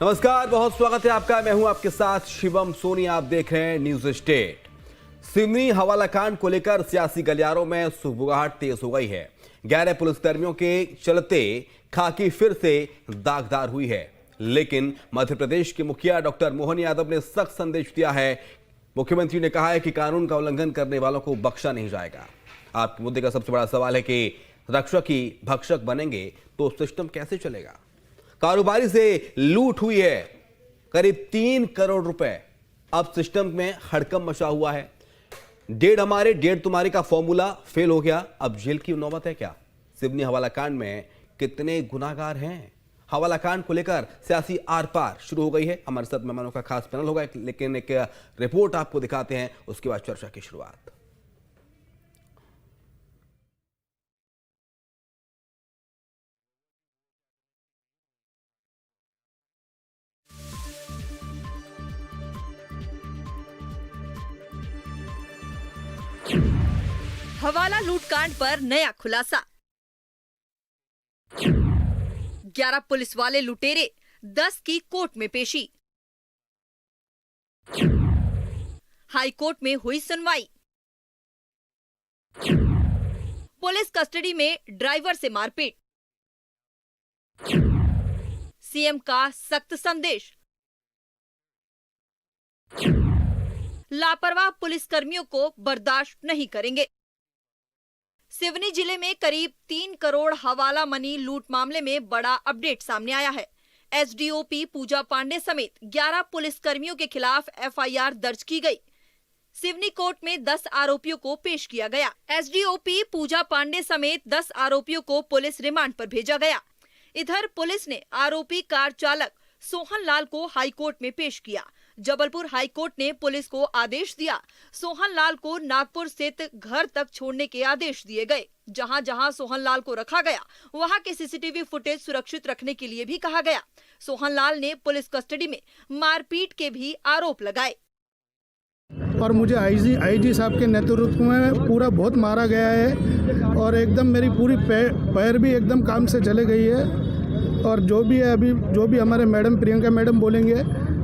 नमस्कार, बहुत स्वागत है आपका। मैं हूं आपके साथ शिवम सोनी। आप देख रहे हैं न्यूज स्टेट। सिवनी हवाला कांड को लेकर सियासी गलियारों में सुगबुगाहट तेज हो गई है। 11 पुलिसकर्मियों के चलते खाकी फिर से दागदार हुई है, लेकिन मध्य प्रदेश के मुखिया डॉक्टर मोहन यादव ने सख्त संदेश दिया है। मुख्यमंत्री ने कहा है कि कानून का उल्लंघन करने वालों को बख्शा नहीं जाएगा। आपके मुद्दे का सबसे बड़ा सवाल है कि रक्षक ही भक्षक बनेंगे तो सिस्टम कैसे चलेगा। कारोबारी से लूट हुई है करीब 3 करोड़ रुपए। अब सिस्टम में हड़कंप मचा हुआ है। 1.5 हमारे 1.5 तुम्हारे का फॉर्मूला फेल हो गया। अब जेल की नौबत है क्या? सिवनी हवाला कांड में कितने गुनाहगार हैं? हवाला कांड को लेकर सियासी आर पार शुरू हो गई है। हमारे साथ मेहमानों का खास पैनल होगा, लेकिन एक रिपोर्ट आपको दिखाते हैं, उसके बाद चर्चा की शुरुआत। हवाला लूटकांड पर नया खुलासा। 11 पुलिस वाले लुटेरे, 10 की कोर्ट में पेशी। हाई कोर्ट में हुई सुनवाई। पुलिस कस्टडी में ड्राइवर से मारपीट। सीएम का सख्त संदेश। लापरवाह पुलिसकर्मियों को बर्दाश्त नहीं करेंगे। सिवनी जिले में करीब 3 करोड़ हवाला मनी लूट मामले में बड़ा अपडेट सामने आया है। एसडीओपी पूजा पांडे समेत 11 पुलिसकर्मियों के खिलाफ एफआईआर दर्ज की गई। सिवनी कोर्ट में 10 आरोपियों को पेश किया गया। एसडीओपी पूजा पांडे समेत 10 आरोपियों को पुलिस रिमांड पर भेजा गया। इधर पुलिस ने आरोपी कार चालक सोहन लाल को हाई कोर्ट में पेश किया। जबलपुर हाई कोर्ट ने पुलिस को आदेश दिया। सोहन लाल को नागपुर स्थित घर तक छोड़ने के आदेश दिए गए। जहां जहां सोहन लाल को रखा गया, वहां के सीसीटीवी फुटेज सुरक्षित रखने के लिए भी कहा गया। सोहन लाल ने पुलिस कस्टडी में मारपीट के भी आरोप लगाए। और मुझे आईजी साहब के नेतृत्व में पूरा बहुत मारा गया है और एकदम मेरी पूरी पैर भी एकदम काम से चले गई है। और जो भी है, अभी जो भी हमारे मैडम प्रियंका मैडम बोलेंगे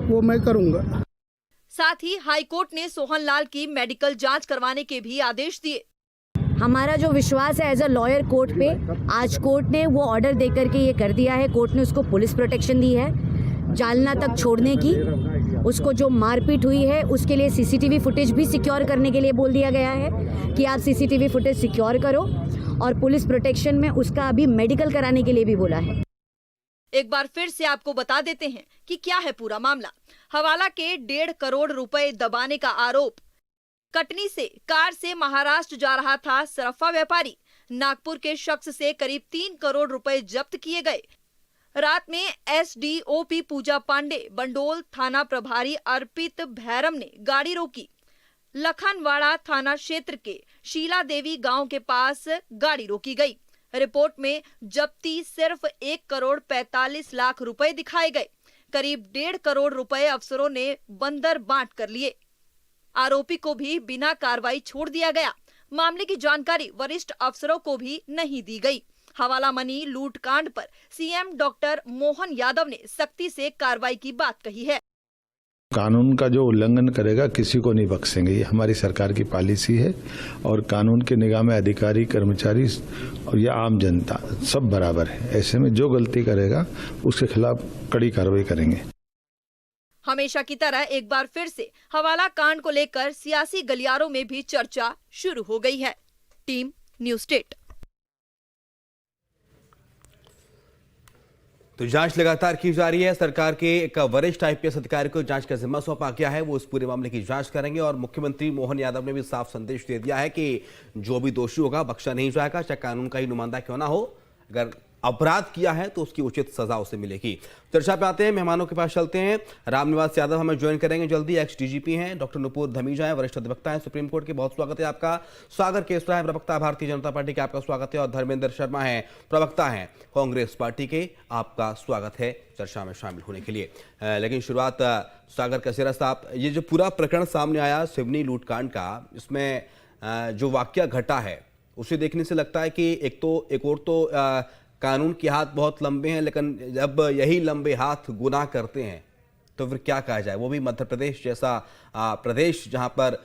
वो मैं करूंगा। साथ ही हाई कोर्ट ने सोहन लाल की मेडिकल जांच करवाने के भी आदेश दिए। हमारा जो विश्वास है एज अ लॉयर कोर्ट पे, आज कोर्ट ने वो ऑर्डर देकर के ये कर दिया है। कोर्ट ने उसको पुलिस प्रोटेक्शन दी है जालना तक छोड़ने की। उसको जो मारपीट हुई है उसके लिए सीसीटीवी फुटेज भी सिक्योर करने के लिए बोल दिया गया है कि आप सीसीटीवी फुटेज सिक्योर करो, और पुलिस प्रोटेक्शन में उसका अभी मेडिकल कराने के लिए भी बोला है। एक बार फिर से आपको बता देते हैं कि क्या है पूरा मामला। हवाला के 1.5 करोड़ रुपए दबाने का आरोप। कटनी से कार से महाराष्ट्र जा रहा था सरफा व्यापारी। नागपुर के शख्स से करीब 3 करोड़ रुपए जब्त किए गए। रात में एसडीओपी पूजा पांडे, बंडोल थाना प्रभारी अर्पित भैरम ने गाड़ी रोकी। लखनवाड़ा थाना क्षेत्र के शीला देवी गांव के पास गाड़ी रोकी गई। रिपोर्ट में जब्ती सिर्फ 1 करोड़ 45 लाख रुपए दिखाए गए। करीब 1.5 करोड़ रुपए अफसरों ने बंदर बांट कर लिए। आरोपी को भी बिना कार्रवाई छोड़ दिया गया। मामले की जानकारी वरिष्ठ अफसरों को भी नहीं दी गई। हवाला मनी लूट कांड पर सीएम डॉक्टर मोहन यादव ने सख्ती से कार्रवाई की बात कही है। कानून का जो उल्लंघन करेगा किसी को नहीं बख्शेंगे, ये हमारी सरकार की पॉलिसी है। और कानून के निगाह में अधिकारी, कर्मचारी और या आम जनता सब बराबर है। ऐसे में जो गलती करेगा उसके खिलाफ कड़ी कार्रवाई करेंगे। हमेशा की तरह एक बार फिर से हवाला कांड को लेकर सियासी गलियारों में भी चर्चा शुरू हो गई है। Team news state. तो जांच लगातार की जा रही है। सरकार के एक वरिष्ठ आईपीएस अधिकारी को जांच का जिम्मा सौंपा गया है। वो इस पूरे मामले की जांच करेंगे और मुख्यमंत्री मोहन यादव ने भी साफ संदेश दे दिया है कि जो भी दोषी होगा बख्शा नहीं जाएगा, चाहे कानून का ही नुमाइंदा क्यों ना हो। अगर अपराध किया है तो उसकी उचित सजा उसे मिलेगी। चर्चा पे आते हैं, मेहमानों के पास चलते हैं। रामनिवास यादव हमें ज्वाइन करेंगे जल्दी। एक्स डीजीपी हैं। डॉक्टर नुपुर धमीजा है, वरिष्ठ अधिवक्ता है सुप्रीम कोर्ट के। बहुत स्वागत है आपका। सागर केसरा है, प्रवक्ता भारतीय जनता पार्टी के, आपका स्वागत है। और धर्मेंद्र शर्मा है, प्रवक्ता हैं कांग्रेस पार्टी के, आपका स्वागत है चर्चा में शामिल होने के लिए। लेकिन शुरुआत सागर केसरा साहब, ये जो पूरा प्रकरण सामने आया सिवनी लूटकांड का, इसमें जो वाकया घटा है उसे देखने से लगता है कि एक और तो कानून के हाथ बहुत लंबे हैं, लेकिन जब यही लंबे हाथ गुनाह करते हैं तो फिर क्या कहा जाए। वो भी मध्य प्रदेश जैसा प्रदेश जहां पर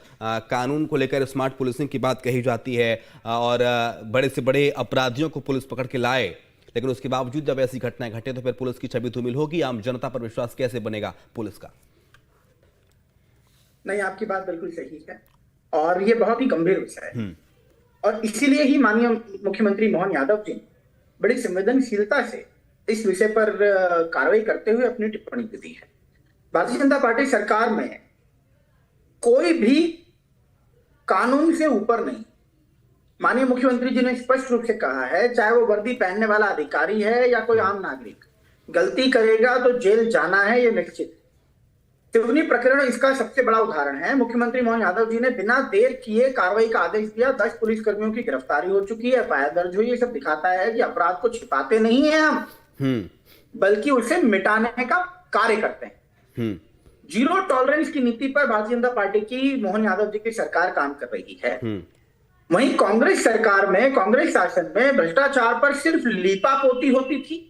कानून को लेकर स्मार्ट पुलिसिंग की बात कही जाती है और बड़े से बड़े अपराधियों को पुलिस पकड़ के लाए, लेकिन उसके बावजूद जब ऐसी घटनाएं घटे तो फिर पुलिस की छवि धूमिल होगी। आम जनता पर विश्वास कैसे बनेगा पुलिस का। नहीं, आपकी बात बिल्कुल सही है और ये बहुत ही गंभीर विषय है और इसीलिए ही माननीय मुख्यमंत्री मोहन यादव जी बड़ी संवेदनशीलता से इस विषय पर कार्रवाई करते हुए अपनी टिप्पणी दी है। भारतीय जनता पार्टी सरकार में कोई भी कानून से ऊपर नहीं। माननीय मुख्यमंत्री जी ने स्पष्ट रूप से कहा है, चाहे वो वर्दी पहनने वाला अधिकारी है या कोई आम नागरिक, गलती करेगा तो जेल जाना है, ये निश्चित। सिवनी प्रकरण इसका सबसे बड़ा उदाहरण है। मुख्यमंत्री मोहन यादव जी ने बिना देर किए कार्रवाई का आदेश दिया। 10 पुलिसकर्मियों की गिरफ्तारी हो चुकी है, एफआईआर दर्ज हुई। ये सब दिखाता है कि अपराध को छिपाते नहीं है हम, बल्कि उसे मिटाने का कार्य करते हैं। जीरो टॉलरेंस की नीति पर भारतीय जनता पार्टी की मोहन यादव जी की सरकार काम कर रही है। वहीं कांग्रेस सरकार में, कांग्रेस शासन में भ्रष्टाचार पर सिर्फ लीपापोती होती थी,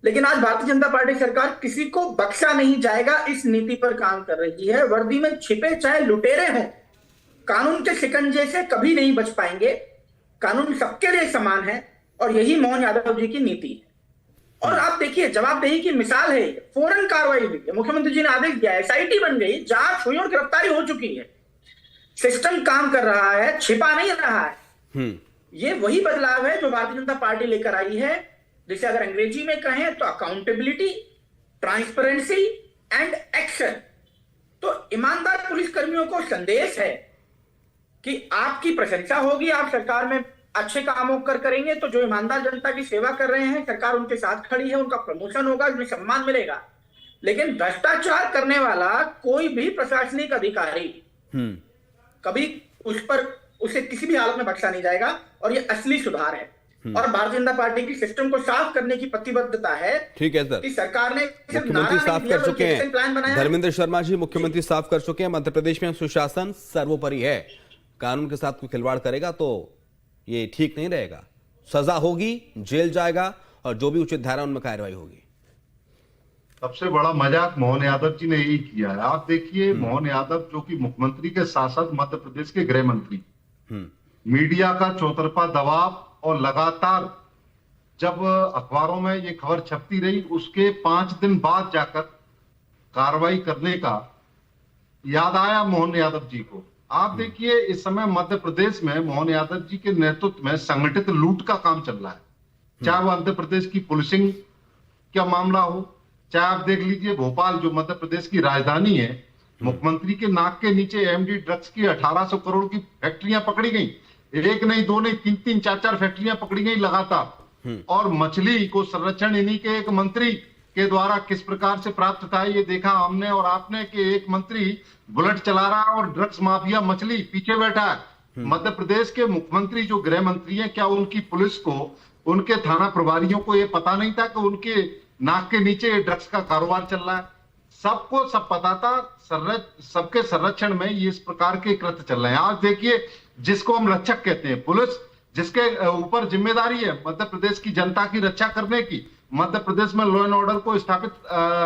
लेकिन आज भारतीय जनता पार्टी सरकार किसी को बख्शा नहीं जाएगा इस नीति पर काम कर रही है। वर्दी में छिपे चाहे लुटेरे हों, कानून के शिकंजे से कभी नहीं बच पाएंगे। कानून सबके लिए समान है और यही मोहन यादव जी की नीति है। और आप देखिए, जवाबदेही की मिसाल है, फौरन कार्रवाई हुई है। मुख्यमंत्री जी ने आदेश दिया, एसआईटी बन गई, जांच हुई और गिरफ्तारी हो चुकी है। सिस्टम काम कर रहा है, छिपा नहीं रहा है। ये वही बदलाव है जो भारतीय जनता पार्टी लेकर आई है, जिसे अगर अंग्रेजी में कहें तो अकाउंटेबिलिटी, ट्रांसपेरेंसी एंड एक्शन। तो ईमानदार पुलिसकर्मियों को संदेश है कि आपकी प्रशंसा होगी, आप सरकार में अच्छे कामों करेंगे तो जो ईमानदार जनता की सेवा कर रहे हैं, सरकार उनके साथ खड़ी है, उनका प्रमोशन होगा, उन्हें सम्मान मिलेगा। लेकिन भ्रष्टाचार करने वाला कोई भी प्रशासनिक अधिकारी कभी उसे किसी भी हालत में बख्शा नहीं जाएगा और ये असली सुधार है। और भारतीय जनता पार्टी की सिस्टम को साफ करने की प्रतिबद्धता है। ठीक है सर, कि सरकार ने मुख्यमंत्री साफ कर चुके हैं, धर्मेंद्र शर्मा जी मुख्यमंत्री साफ कर चुके हैं। मध्य प्रदेश में सुशासन सर्वोपरि है, कानून के साथ कोई खिलवाड़ करेगा तो ये ठीक नहीं रहेगा, सजा होगी, जेल जाएगा और जो भी उचित धारा उनमें कार्रवाई होगी। सबसे बड़ा मजाक मोहन यादव जी ने यही किया है। आप देखिए, मोहन यादव जो कि मुख्यमंत्री के साथ साथ मध्य प्रदेश के गृह मंत्री, मीडिया का चौतरफा दबाव और लगातार जब अखबारों में ये खबर छपती रही, उसके 5 दिन बाद जाकर कार्रवाई करने का याद आया मोहन यादव जी को। आप देखिए, इस समय मध्य प्रदेश में मोहन यादव जी के नेतृत्व में संगठित लूट का काम चल रहा है। चाहे वो मध्य प्रदेश की पुलिसिंग का मामला हो, चाहे आप देख लीजिए भोपाल जो मध्य प्रदेश की राजधानी है, मुख्यमंत्री के नाक के नीचे एमडी ड्रग्स की 1800 करोड़ की फैक्ट्रियां पकड़ी गई। एक नहीं, दो नहीं, 3-3, 4-4 फैक्ट्रियां पकड़ी गई लगातार। और मछली को संरक्षण इन्हीं के एक मंत्री के द्वारा किस प्रकार से प्राप्त था, ये देखा हमने और आपने कि एक मंत्री बुलेट चला रहा है और ड्रग्स माफिया मछली पीछे बैठा है। मध्य प्रदेश के मुख्यमंत्री जो गृह मंत्री हैं, क्या उनकी पुलिस को, उनके थाना प्रभारियों को ये पता नहीं था कि उनके नाक के नीचे ड्रग्स का कारोबार चल रहा है? सबको सब पता था। सबके संरक्षण में ये इस प्रकार के कृत्य चल रहे हैं। आज देखिए, जिसको हम रक्षक कहते हैं, पुलिस जिसके ऊपर जिम्मेदारी है मध्य प्रदेश की जनता की रक्षा करने की, मध्य प्रदेश में लॉ एंड ऑर्डर को स्थापित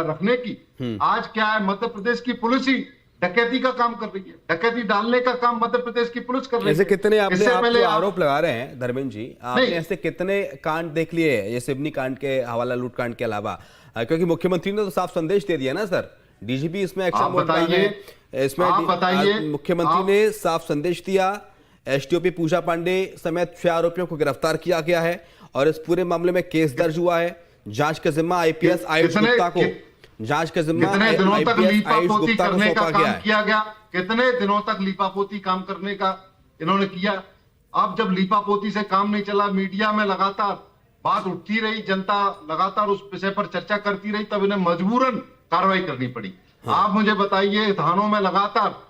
रखने की, आज क्या है, मध्य प्रदेश की पुलिस ही डकैती का काम कर रही है। डकैती डालने का काम मध्य प्रदेश की पुलिस कर रही है। ऐसे कितने आपने आरोप लगा रहे हैं धर्मेंद्र जी, आपने ऐसे कितने कांड देख लिए हैं, ये सिवनी कांड के, हवाला लूट कांड के अलावा? क्योंकि मुख्यमंत्री ने तो साफ संदेश दे दिया ना सर, डीजीपी इसमें एक्शन बोल रहा है, इसमें मुख्यमंत्री ने साफ संदेश दिया। एसटीओपी पूजा पांडे समेत 6 आरोपियों को गिरफ्तार किया गया है और इस पूरे मामले में केस दर्ज हुआ है। जांच का जिम्मा आईपीएस आयुष गुप्ता को, जांच का जिम्मा कितने दिनों तक लीपापोती गुप्ता को करने का सौंपा काम किया गया? कितने दिनों तक लीपापोती काम करने का इन्होंने किया? अब जब लीपापोती से काम नहीं चला, मीडिया में लगातार बात उठती रही, जनता लगातार उस विषय पर चर्चा करती रही, तब इन्हें मजबूरन कार्रवाई करनी पड़ी। आप मुझे बताइए, थानों में लगातार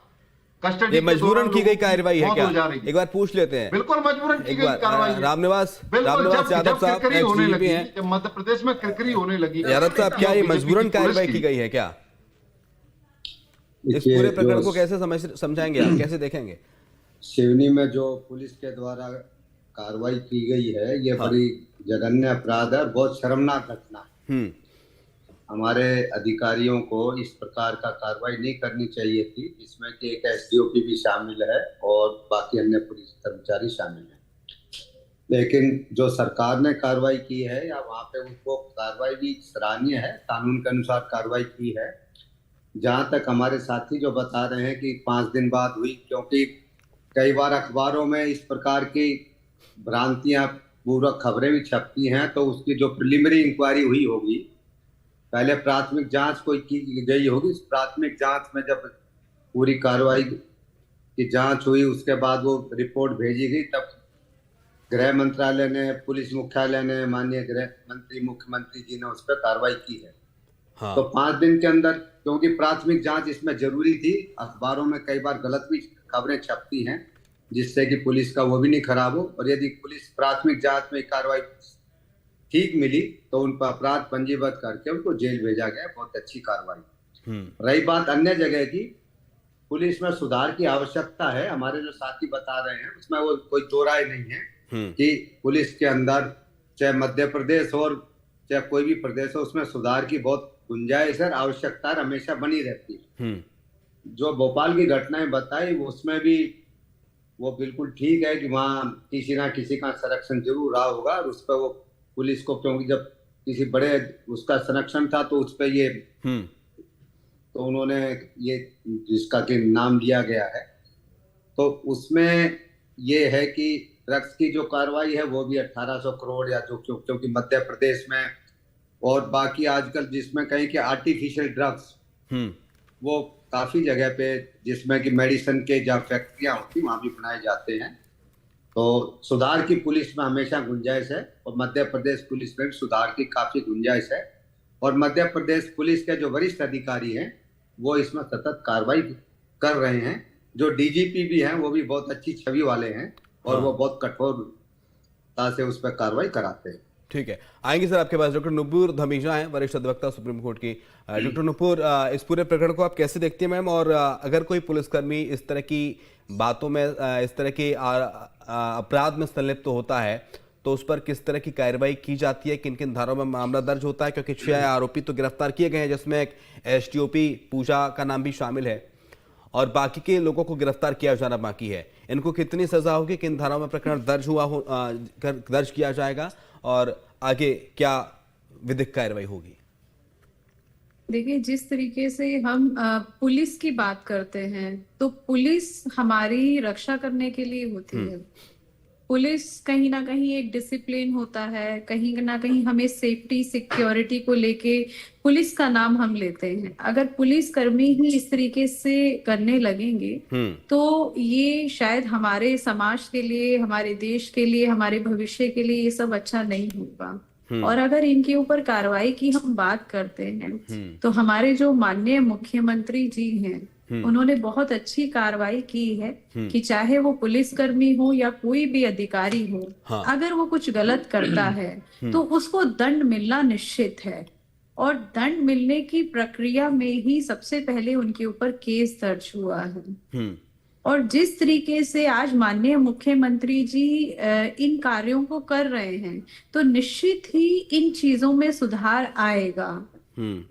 कस्टडी, मजबूरन की गई कार्रवाई है क्या? एक बार पूछ लेते हैं। बिल्कुल मजबूरन की गई कार्रवाई। रामनिवास यादव साहब होने लगी है, जब मध्य प्रदेश में किरकिरी होने लगी, यादव साहब क्या ये मजबूरन कार्रवाई की गई है क्या? इस पूरे प्रकरण को कैसे समझाएंगे आप, कैसे देखेंगे? सिवनी में जो पुलिस के द्वारा कार्रवाई की गई है, ये बड़ी जघन्य अपराध है, बहुत शर्मनाक घटना है। हमारे अधिकारियों को इस प्रकार का कार्रवाई नहीं करनी चाहिए थी, जिसमें कि एक एसडीओपी भी शामिल है और बाकी अन्य पुलिस कर्मचारी शामिल हैं। लेकिन जो सरकार ने कार्रवाई की है या वहाँ पे उनको कार्रवाई भी सराहनीय है, कानून के अनुसार कार्रवाई की है। जहाँ तक हमारे साथी जो बता रहे हैं कि 5 दिन बाद हुई, क्योंकि कई बार अखबारों में इस प्रकार की भ्रांतियां पूरक खबरें भी छपती हैं, तो उसकी जो प्रिलिमिनरी इंक्वायरी हुई होगी, पहले प्राथमिक जांच कोई की गई होगी, इस प्राथमिक जांच में जब पूरी कार्रवाई की जांच हुई, उसके बाद वो रिपोर्ट भेजी गई, तब गृह मंत्रालय ने, पुलिस मुख्यालय ने, माननीय गृह मंत्री, मुख्यमंत्री जी ने उस पर कार्रवाई की है। हाँ। तो 5 दिन के अंदर, क्योंकि प्राथमिक जांच इसमें जरूरी थी, अखबारों में कई बार गलत भी खबरें छपती हैं, जिससे कि पुलिस का वो भी नहीं खराब हो, और यदि पुलिस प्राथमिक जांच में कार्रवाई ठीक मिली तो उन पर अपराध पंजीबद्ध करके उनको जेल भेजा गया। बहुत अच्छी कार्रवाई। रही बात अन्य जगह की, पुलिस में सुधार की आवश्यकता है, हमारे जो साथी बता रहे हैं उसमें वो कोई दो राय नहीं है कि पुलिस के अंदर, चाहे मध्य प्रदेश हो चाहे कोई भी प्रदेश हो, उसमें सुधार की बहुत गुंजाइश है, आवश्यकता हमेशा बनी रहती है। जो भोपाल की घटनाएं बताई उसमें भी वो बिल्कुल ठीक है कि वहाँ किसी ना किसी का संरक्षण जरूर रहा होगा, और उस पर वो पुलिस को, क्योंकि जब किसी बड़े उसका संरक्षण था तो उस पर ये तो उन्होंने ये जिसका कि नाम लिया गया है, तो उसमें ये है कि ड्रग्स की जो कार्रवाई है वो भी 1800 करोड़ या जो, क्योंकि मध्य प्रदेश में और बाकी आजकल जिसमें कहीं कि आर्टिफिशियल ड्रग्स वो काफी जगह पे, जिसमें कि मेडिसिन के जहाँ फैक्ट्रियां होती वहां भी बनाए जाते हैं, तो सुधार की पुलिस में हमेशा गुंजाइश है, और मध्य प्रदेश पुलिस में भी सुधार की काफी गुंजाइश है। और मध्य प्रदेश पुलिस के जो वरिष्ठ अधिकारी हैं वो इसमें सतत कार्रवाई कर रहे हैं। जो डीजीपी भी हैं वो भी बहुत अच्छी छवि वाले हैं, और वो बहुत कठोरता से उस पर कार्रवाई कराते हैं। ठीक है, आएंगे सर आपके पास। डॉक्टर नुपुर धमीजा हैं, वरिष्ठ अधिवक्ता सुप्रीम कोर्ट की। डॉक्टर नुपुर, इस पूरे प्रकरण को आप कैसे देखते हैं मैम, और अगर कोई पुलिसकर्मी इस तरह की बातों में, इस तरह के अपराध में संलिप्त होता है, तो उस पर किस तरह की कार्रवाई की जाती है, किन किन धाराओं में मामला दर्ज होता है? क्योंकि 6 आरोपी तो गिरफ्तार किए गए हैं, जिसमें एक एसटीओपी पूजा का नाम भी शामिल है, और बाकी के लोगों को गिरफ्तार किया जाना बाकी है। इनको कितनी सजा होगी, किन धाराओं में प्रकरण दर्ज किया जाएगा, और आगे क्या विधिक कार्रवाई होगी? देखिए, जिस तरीके से हम पुलिस की बात करते हैं, तो पुलिस हमारी रक्षा करने के लिए होती है। पुलिस कहीं ना कहीं एक डिसिप्लिन होता है, कहीं ना कहीं हमें सेफ्टी सिक्योरिटी को लेके पुलिस का नाम हम लेते हैं। अगर पुलिस कर्मी ही इस तरीके से करने लगेंगे तो ये शायद हमारे समाज के लिए, हमारे देश के लिए, हमारे भविष्य के लिए ये सब अच्छा नहीं होगा। और अगर इनके ऊपर कार्रवाई की हम बात करते हैं तो हमारे जो माननीय मुख्यमंत्री जी हैं, उन्होंने बहुत अच्छी कार्रवाई की है कि चाहे वो पुलिसकर्मी हो या कोई भी अधिकारी हो, हाँ। अगर वो कुछ गलत करता है तो उसको दंड मिलना निश्चित है, और दंड मिलने की प्रक्रिया में ही सबसे पहले उनके ऊपर केस दर्ज हुआ है। और जिस तरीके से आज माननीय मुख्यमंत्री जी इन कार्यों को कर रहे हैं, तो निश्चित ही इन चीजों में सुधार आएगा।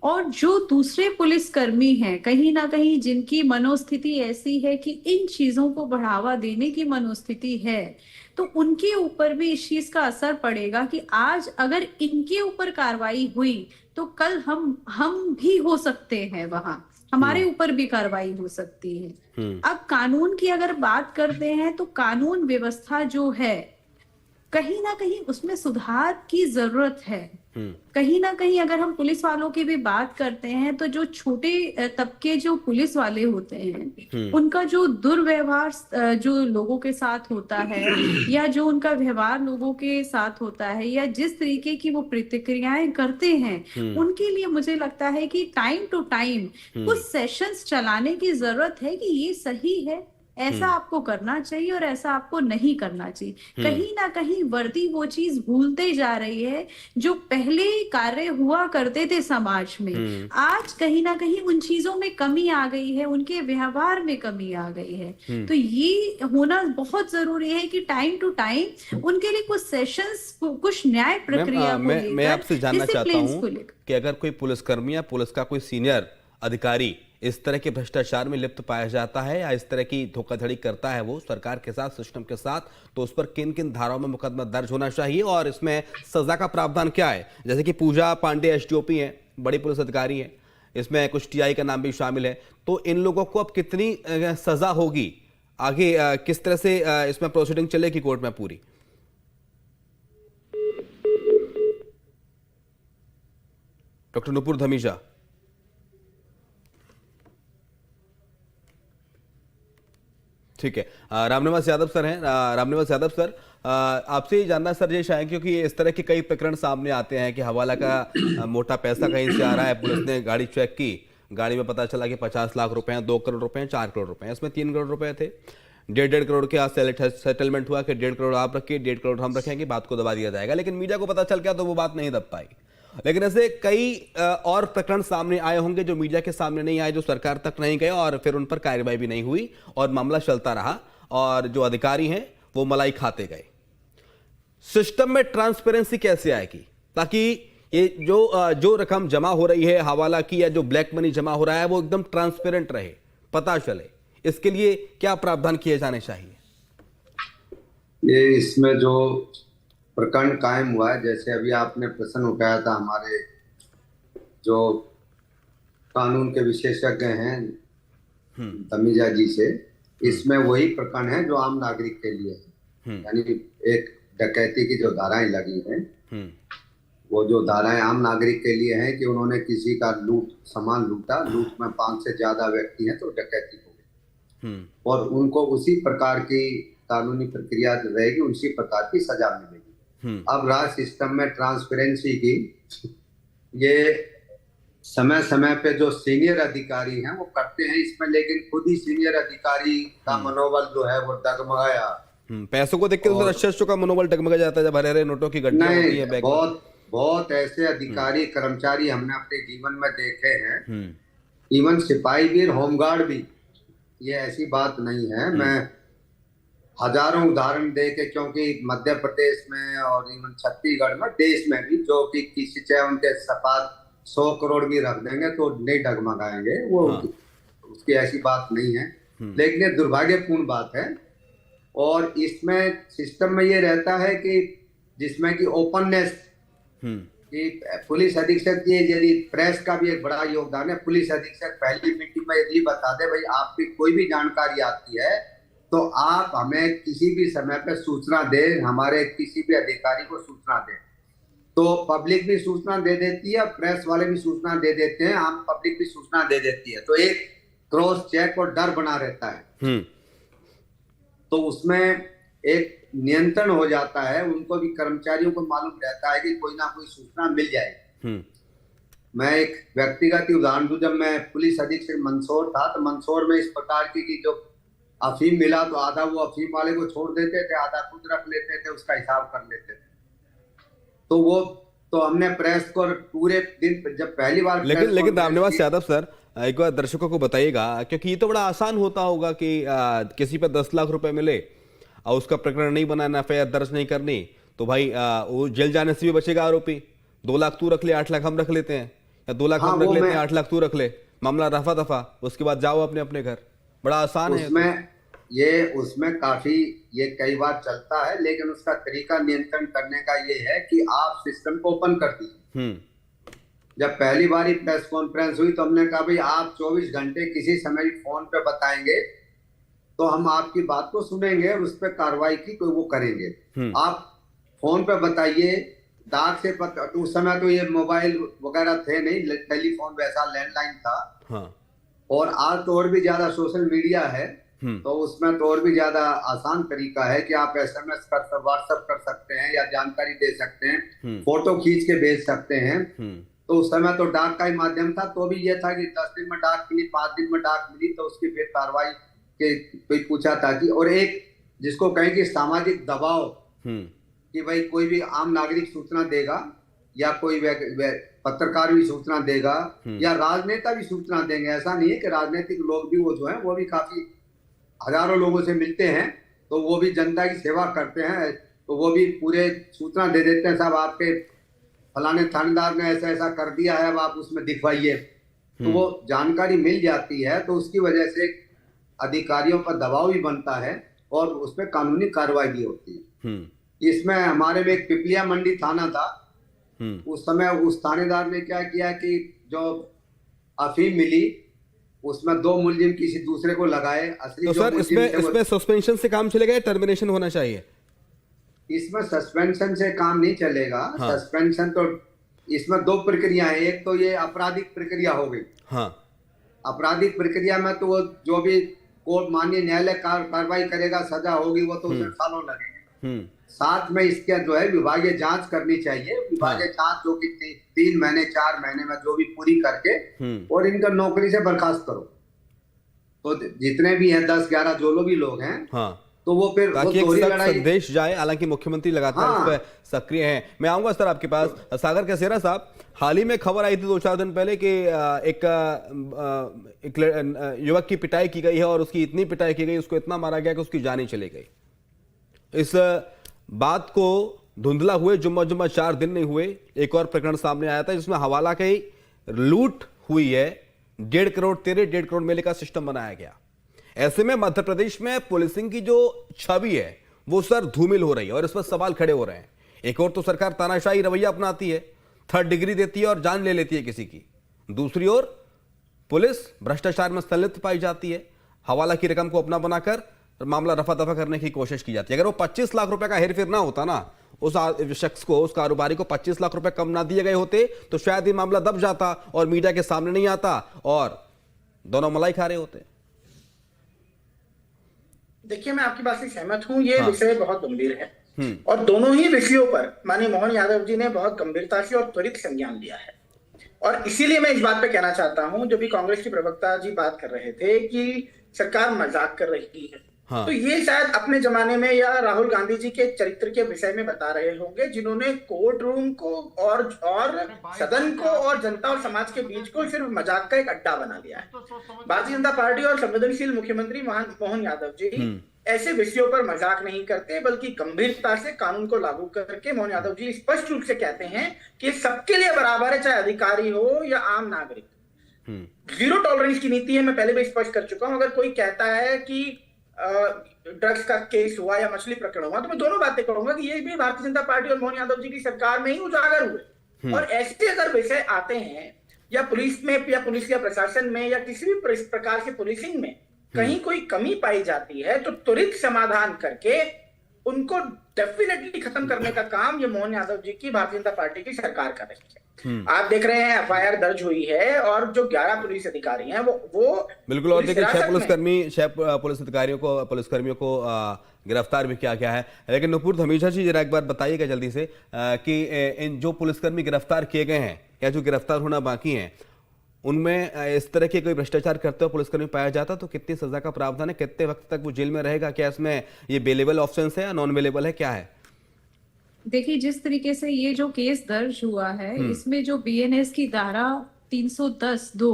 और जो दूसरे पुलिसकर्मी हैं, कहीं ना कहीं जिनकी मनोस्थिति ऐसी है कि इन चीजों को बढ़ावा देने की मनोस्थिति है, तो उनके ऊपर भी इस चीज का असर पड़ेगा कि आज अगर इनके ऊपर कार्रवाई हुई तो कल हम भी हो सकते हैं, वहां हमारे ऊपर भी कार्रवाई हो सकती है। अब कानून की अगर बात करते हैं तो कानून व्यवस्था जो है, कहीं ना कहीं उसमें सुधार की जरूरत है। कहीं ना कहीं अगर हम पुलिस वालों की भी बात करते हैं तो जो छोटे तबके जो पुलिस वाले होते हैं, उनका जो दुर्व्यवहार जो लोगों के साथ होता है, या जो उनका व्यवहार लोगों के साथ होता है, या जिस तरीके की वो प्रतिक्रियाएं करते हैं, उनके लिए मुझे लगता है कि टाइम टू टाइम कुछ सेशंस चलाने की जरूरत है कि ये सही है ऐसा आपको करना चाहिए और ऐसा आपको नहीं करना चाहिए। कहीं ना कहीं वर्दी वो चीज भूलते जा रही है जो पहले कार्य हुआ करते थे समाज में। आज कहीं ना कहीं उन चीजों में कमी आ गई है, उनके व्यवहार में कमी आ गई है। तो ये होना बहुत जरूरी है कि टाइम टू टाइम उनके लिए कुछ सेशंस, कुछ न्याय प्रक्रिया को लेकर, मैं आपसे जानना चाहता disciplines हूं को लेकर। कि अगर कोई पुलिसकर्मी या पुलिस का कोई सीनियर अधिकारी इस तरह के भ्रष्टाचार में लिप्त पाया जाता है या इस तरह की धोखाधड़ी करता है वो सरकार के साथ, सिस्टम के साथ, तो उस पर किन किन धाराओं में मुकदमा दर्ज होना चाहिए और इसमें सजा का प्रावधान क्या है? जैसे कि पूजा पांडे एसडीओपी हैं, बड़ी पुलिस अधिकारी हैं, इसमें कुछ टीआई का नाम भी शामिल है, तो इन लोगों को अब कितनी सजा होगी? आगे किस तरह से इसमें प्रोसीडिंग चलेगी कोर्ट में पूरी? डॉक्टर नुपुर धमीजा। ठीक है, रामनिवास यादव सर हैं। रामनिवास यादव सर, आपसे ये जानना सर ये शायद, क्योंकि इस तरह के कई प्रकरण सामने आते हैं कि हवाला का मोटा पैसा कहीं से आ रहा है, पुलिस ने गाड़ी चेक की, गाड़ी में पता चला कि 50 लाख रुपए हैं, 2 करोड़ रुपए हैं, 4 करोड़ रुपए हैं, इसमें 3 करोड़ रुपए थे। 1.5 करोड़ के आज सेटलमेंट हुआ कि 1.5 करोड़ आप रखिए, 1.5 करोड़ हम रखेंगे, बात को दबा दिया जाएगा। लेकिन मीडिया को पता चल गया तो वो बात नहीं दब पाई। लेकिन ऐसे कई और प्रकरण सामने आए होंगे जो मीडिया के सामने नहीं आए, जो सरकार तक नहीं गए और फिर उन पर कार्रवाई भी नहीं हुई और मामला चलता रहा और जो अधिकारी हैं वो मलाई खाते गए। सिस्टम में ट्रांसपेरेंसी कैसे आएगी ताकि ये जो रकम जमा हो रही है हवाला की या जो ब्लैक मनी जमा हो रहा है वो एकदम ट्रांसपेरेंट रहे, पता चले? इसके लिए क्या प्रावधान किए जाने चाहिए? ये इसमें जो प्रकरण कायम हुआ है, जैसे अभी आपने प्रश्न उठाया था हमारे जो कानून के विशेषज्ञ हैं तमीजा जी से, इसमें वही प्रकरण है जो आम नागरिक के लिए है। यानी एक डकैती की जो धाराएं लगी हैं, वो जो धाराएं आम नागरिक के लिए हैं कि उन्होंने किसी का सामान लूटा, लूट में 5 से ज्यादा व्यक्ति हैं तो डकैती हो गई और उनको उसी प्रकार की कानूनी प्रक्रिया रहेगी, उसी प्रकार की सजा मिलेगी। अब रहा सिस्टम में ट्रांसपेरेंसी की, ये समय समय पे जो सीनियर अधिकारी हैं वो करते हैं इसमें, लेकिन खुद ही सीनियर अधिकारी का मनोबल जो है वो डगमगाया। पैसों को देख के तो रक्षकों का मनोबल डगमगा जाता है जब हरे हरे नोटों की घटना होती है। बहुत ऐसे अधिकारी कर्मचारी हमने अपने जीवन में देखे हैं, इवन सिपाही भी, होमगार्ड भी, ये ऐसी बात नहीं है। मैं हजारों उदाहरण दे के, क्योंकि मध्य प्रदेश में और इवन छत्तीसगढ़ में, देश में भी, जो कि किसी चाहे उनके सपाट 100 करोड़ भी रख देंगे तो नहीं डगमगाएंगे, वो उसकी ऐसी बात नहीं है। लेकिन ये दुर्भाग्यपूर्ण बात है और इसमें सिस्टम में ये रहता है कि जिसमें कि ओपननेस, कि पुलिस अधीक्षक जी, यदि प्रेस का भी एक बड़ा योगदान है, पुलिस अधीक्षक पहली मीटिंग में यदि बता दे भाई आपकी कोई भी जानकारी आती है तो आप हमें किसी भी समय पे सूचना दें, हमारे किसी भी अधिकारी को सूचना दें, तो पब्लिक भी सूचना दे देती है, प्रेस वाले भी सूचना दे देते हैं, आम पब्लिक भी सूचना दे देती है, तो एक क्रॉस चेक और डर बना रहता है। तो उसमें एक नियंत्रण हो जाता है, उनको भी, कर्मचारियों को मालूम रहता है कि कोई ना कोई सूचना मिल जाएगी। मैं एक व्यक्तिगत उदाहरण दूं, जब मैं पुलिस अधीक्षक मंदसौर था तो मंदसौर में इस प्रकार की जो अफीम मिला तो आधा वो अफीम वाले को छोड़ देते थे, आधा खुद रख लेते थे, उसका हिसाब कर लेते थे। तो हमने प्रेस को पूरे दिन, जब पहली बार, लेकिन रामनिवास यादव सर एक बार दर्शकों को बताइएगा, क्योंकि ये तो बड़ा आसान होता होगा कि किसी पर 10 लाख रुपए मिले और उसका प्रकरण नहीं बनाना, एफआईआर दर्ज नहीं करनी, तो भाई वो जेल जाने से भी बचेगा आरोपी। 2 लाख तू रख ले, 8 लाख हम रख लेते हैं, या 2 लाख हम रख लेते हैं, 8 लाख तू रख ले, मामला रफा दफा, उसके बाद जाओ अपने अपने घर। बड़ा आसान है उसमें काफी ये कई बार चलता है, लेकिन उसका तरीका नियंत्रण करने का ये है कि आप सिस्टम को ओपन कर दीजिए। जब पहली बार प्रेस कॉन्फ्रेंस हुई तो हमने कहा भाई आप 24 घंटे किसी समय फोन पे बताएंगे तो हम आपकी बात को सुनेंगे और उस पर कार्रवाई की कोई वो करेंगे। आप फोन पे बताइए, डाक से तो उस समय तो ये मोबाइल वगैरह थे नहीं, टेलीफोन वैसा लैंडलाइन था। और आज तो और भी ज्यादा सोशल मीडिया है, तो उसमें तो और भी ज्यादा आसान तरीका है कि आप SMS कर, व्हाट्सएप कर सकते हैं या जानकारी दे सकते हैं, फोटो खींच के भेज सकते हैं। तो उस समय तो डाक का ही माध्यम था, तो भी ये था कि 10 दिन में डाक मिली, 5 दिन में डाक मिली, तो उसकी फिर कार्रवाई के कोई पूछा था कि, और एक जिसको कहें कि सामाजिक दबाव कि भाई कोई भी आम नागरिक सूचना देगा या कोई पत्रकार भी सूचना देगा या राजनेता भी सूचना देंगे। ऐसा नहीं है कि राजनीतिक लोग भी वो जो है वो भी काफी हजारों लोगों से मिलते हैं, तो वो भी जनता की सेवा करते हैं, तो वो भी पूरे सूचना दे देते हैं, साहब आपके फलाने थानेदार ने ऐसा ऐसा कर दिया है, अब आप उसमें दिखवाइए। तो वो जानकारी मिल जाती है, तो उसकी वजह से अधिकारियों पर दबाव भी बनता है और उसमें कानूनी कार्रवाई भी होती है। इसमें हमारे में एक पिपलिया मंडी थाना था, उस समय उस थानेदार ने क्या किया कि जो अफीम मिली उसमें 2 मुलजिम किसी दूसरे को लगाए। असली तो सर इसमें सस्पेंशन से काम चलेगा या टर्मिनेशन होना चाहिए? इसमें सस्पेंशन से काम नहीं चलेगा। हाँ। सस्पेंशन तो इसमें 2 प्रक्रिया है। एक तो ये आपराधिक प्रक्रिया हो गई। हाँ। आपराधिक प्रक्रिया में तो वो जो भी कोर्ट माननीय न्यायालय कार्रवाई करेगा, सजा होगी, वो तो उसमें सालों लगेंगे। साथ में इसके जो है विभागीय जांच करनी चाहिए। विभागीय जांच जो कि 3 महीने 4 महीने में जो भी पूरी करके और इनका नौकरी से बर्खास्त करो। तो जितने भी हैं 10-11 जो लोग भी लोग हैं, हाँ, तो वो फिर ताकि एक सख्त संदेश जाए। हालांकि मुख्यमंत्री लगातार इस पर सक्रिय हैं। मैं आऊंगा सर आपके पास। सागर कसेरा साहब, हाल ही में खबर आई थी 2-4 दिन पहले कि एक युवक की पिटाई की गई है और उसकी इतनी पिटाई की गई, उसको इतना मारा गया कि उसकी जान ही चली गई। इस बात को धुंधला हुए जुम्मा 4 दिन नहीं हुए, एक और प्रकरण सामने आया था जिसमें हवाला की लूट हुई है। 1.5 करोड़ 1.5 करोड़ मेले का सिस्टम बनाया गया। ऐसे में मध्य प्रदेश में पुलिसिंग की जो छवि है वो सर धूमिल हो रही है और इस पर सवाल खड़े हो रहे हैं। एक और तो सरकार तानाशाही रवैया अपनाती है, 3rd डिग्री देती है और जान ले लेती है किसी की। दूसरी ओर पुलिस भ्रष्टाचार में संलिप्त पाई जाती है। हवाला की रकम को अपना बनाकर मामला रफा दफा करने की कोशिश की जाती है। अगर वो 25 लाख रुपए का हेरफेर ना होता ना, उस शख्स को, उस कारोबारी को 25 लाख रुपए कम ना दिए गए होते तो शायद ये मामला दब जाता और मीडिया के सामने नहीं आता और दोनों मलाई खा रहे होते। देखिए, मैं आपकी बात से सहमत हूं। ये विषय बहुत गंभीर है और दोनों ही विषयों पर माननीय मोहन यादव जी ने बहुत गंभीरता से और त्वरित संज्ञान लिया है। और इसीलिए मैं इस बात पे कहना चाहता हूं, जो भी कांग्रेस के प्रवक्ता जी बात कर रहे थे कि सरकार मजाक कर रही है, तो ये शायद अपने जमाने में या राहुल गांधी जी के चरित्र के विषय में बता रहे होंगे, जिन्होंने कोर्ट रूम को और सदन को और जनता और समाज के बीच को सिर्फ मजाक का एक अड्डा बना लिया है। भारतीय जनता पार्टी और संवेदनशील मुख्यमंत्री मोहन यादव जी ऐसे विषयों पर मजाक नहीं करते, बल्कि गंभीरता से कानून को लागू करके मोहन यादव जी स्पष्ट रूप से कहते हैं कि सबके लिए बराबर है, चाहे अधिकारी हो या आम नागरिक। 0 टॉलरेंस की नीति है। मैं पहले भी स्पष्ट कर चुका हूं। अगर कोई कहता है कि ड्रग्स का केस हुआ या मछली प्रकरण हुआ, तो मैं दोनों बातें कहूंगा कि ये भी भारतीय जनता पार्टी और मोहन यादव जी की सरकार में ही उजागर हुए। और ऐसे अगर विषय आते हैं या पुलिस में या पुलिस या प्रशासन में या किसी भी प्रकार से पुलिसिंग में कहीं कोई कमी पाई जाती है, तो त्वरित समाधान करके उनको डेफिनेटली खत्म करने का काम ये मोहन यादव जी की भारतीय जनता पार्टी की सरकार कर रही है। आप देख रहे हैं FIR दर्ज हुई है और जो 11 पुलिस अधिकारी हैं वो बिल्कुल। और देखिए 6 पुलिसकर्मियों को गिरफ्तार भी किया गया है। लेकिन नुपुर धमीजा जी, जरा एक बार बताइएगा जल्दी से कि इन जो पुलिसकर्मी गिरफ्तार किए गए हैं या जो गिरफ्तार होना बाकी हैं, उनमें इस तरह के कोई भ्रष्टाचार करते हुए पुलिसकर्मी पाया जाता तो कितनी सजा का प्रावधान है, कितने वक्त तक वो जेल में रहेगा? क्या इसमें ये बेलेबल ऑप्शंस है या नॉन बेलेबल है, क्या है? देखिए, जिस तरीके से ये जो केस दर्ज हुआ है, इसमें जो BNS की धारा 310(2)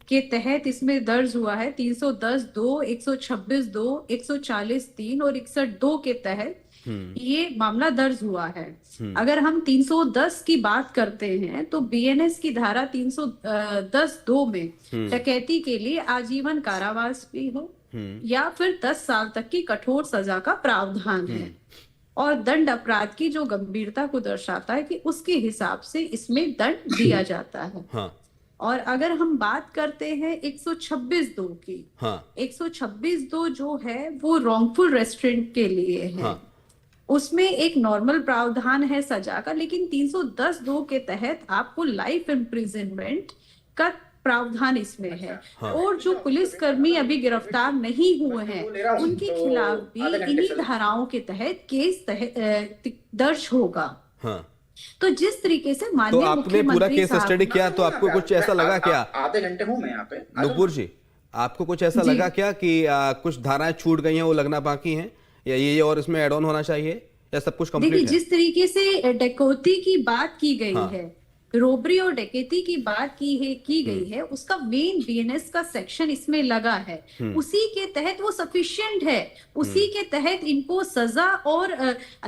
के तहत इसमें दर्ज हुआ है 310(2), 126(2), 140(3) और 61(2) के तहत ये मामला दर्ज हुआ है। अगर हम 310 की बात करते हैं तो BNS की धारा 310(2) में डकैती के लिए आजीवन कारावास भी हो या फिर 10 साल तक की कठोर सजा का प्रावधान है। और दंड अपराध की जो गंभीरता को दर्शाता है कि उसके हिसाब से इसमें दंड दिया जाता है। हाँ। और अगर हम बात करते हैं 126(2) की, 126(2) जो है वो रॉन्गफुल रेस्ट्रेंट के लिए है। हाँ। उसमें एक नॉर्मल प्रावधान है सजा का, लेकिन 310(2) के तहत आपको लाइफ इम्प्रिजनमेंट का प्रावधान इसमें है। हाँ। और जो पुलिसकर्मी अभी गिरफ्तार नहीं हुए हैं उनके खिलाफ भी इन्हीं धाराओं के तहत केस दर्ज होगा। हाँ। तो जिस तरीके से माननीय आपने पूरा केस स्टडी किया तो आपको कुछ ऐसा लगा क्या? आधे घंटे हूँ मैं यहाँ पे। नुपुर जी, आपको कुछ ऐसा जी। लगा क्या कि कुछ धाराएं छूट गई हैं, वो लगना बाकी हैं, या ये और इसमें एड ऑन होना चाहिए, या सब कुछ देखिए, कंप्लीट है? जिस तरीके से डकैती की बात की गई हाँ। है, रोबरी और डकैती की बात की गई है, उसका मेन बीएनएस का सेक्शन इसमें लगा है, उसी के तहत वो सफिशिएंट है, उसी के तहत इनको सजा और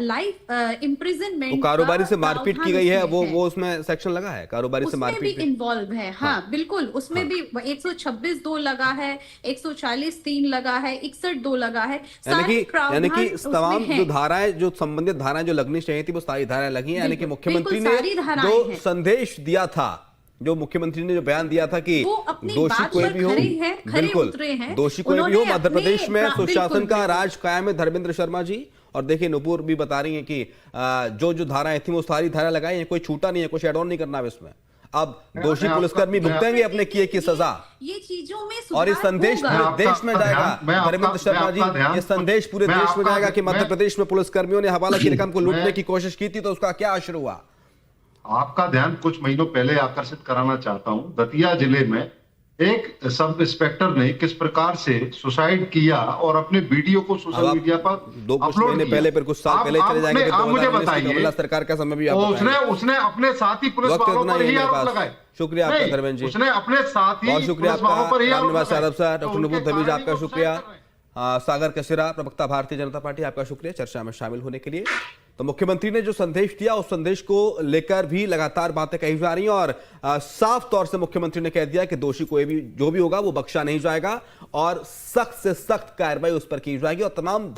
लाइफ वो इम्प्रिजनमेंट कारोबारी से मारपीट की गई है, वो है। उसमें सेक्शन लगा है, कारोबारी से उसमें भी मारपीट पे? इन्वॉल्व है, हाँ बिल्कुल, उसमें भी 126 2 लगा है, 140 3 लगा है, 61 2 लगा है, यानी सारे कि प्रावधान तमाम उसमें जो हैं। धाराएं, जो संबंधित धाराएं जो लगनी चाहिए थी, वो सारी धाराएं लगी हैं। यानी कि बिल्कुल, मुख्यमंत्री बिल्कुल सारी ने धाराएं जो हैं। संदेश दिया था, जो मुख्यमंत्री ने जो बयान दिया था कि वो अपनी दोषी बात कोई पर भी हो, खरे हैं, खरे बिल्कुल उतरे हैं। दोषी कोई भी हो, उन्होंने मध्य प्रदेश अपने में सुशासन बिल्कुल, का बिल्कुल। राज कायम है। धर्मेंद्र शर्मा जी और देखिए नुपुर भी बता रही हैं कि जो धाराएं थी वो सारी धाराएं लगाई हैं, कोई छूटा नहीं है, कुछ एड ऑन नहीं करना है इसमें। अब दोषी पुलिसकर्मी भुगतेंगे अपने किए की सजा, ये चीजों में और ये सुधार संदेश होगा। पूरे देश में जाएगा। धर्मेंद्र शर्मा जी, ये संदेश पूरे देश में जाएगा कि मध्य प्रदेश में पुलिसकर्मियों ने हवाला की रकम को लूटने की कोशिश की थी, तो उसका क्या असर हुआ? आपका ध्यान कुछ महीनों पहले आकर्षित कराना चाहता हूं। दतिया जिले में एक सब इंस्पेक्टर ने किस प्रकार से सुसाइड किया और अपने वीडियो को सोशल मीडिया पर कुछ अपलोड महीने किया। पहले, फिर कुछ साल पहले चले जाएंगे, फिर आप मुझे 2019 की बताइए, कमला सरकार का समय भी आप उसने अपने साथी पुलिस वक्त वालों इतना पर ही ही है मेरे आरोप पास। लगाए। शुक्रिया आपका नहीं, धर्मेंद्र जी, उसने अपने साथी बहुत शुक्रिया पुलिस वालों पर ही आपका। आरोप रामनिवास लगाए। यादव साहब, तो डॉक्टर उनके नुपुर धमीज कारण आपका को शुक्रिया, सुसाइड कर रहे हैं। सागर कसेरा प्रवक्ता भारतीय जनता पार्टी आपका शुक्रिया चर्चा में शामिल होने के लिए। तो मुख्यमंत्री ने जो संदेश दिया, उस संदेश को लेकर भी लगातार बातें कही जा रही हैं, और साफ तौर से मुख्यमंत्री ने कह दिया कि दोषी कोई भी जो भी होगा वो बख्शा नहीं जाएगा, और सख्त से सख्त कार्रवाई उस पर की जाएगी, और तमाम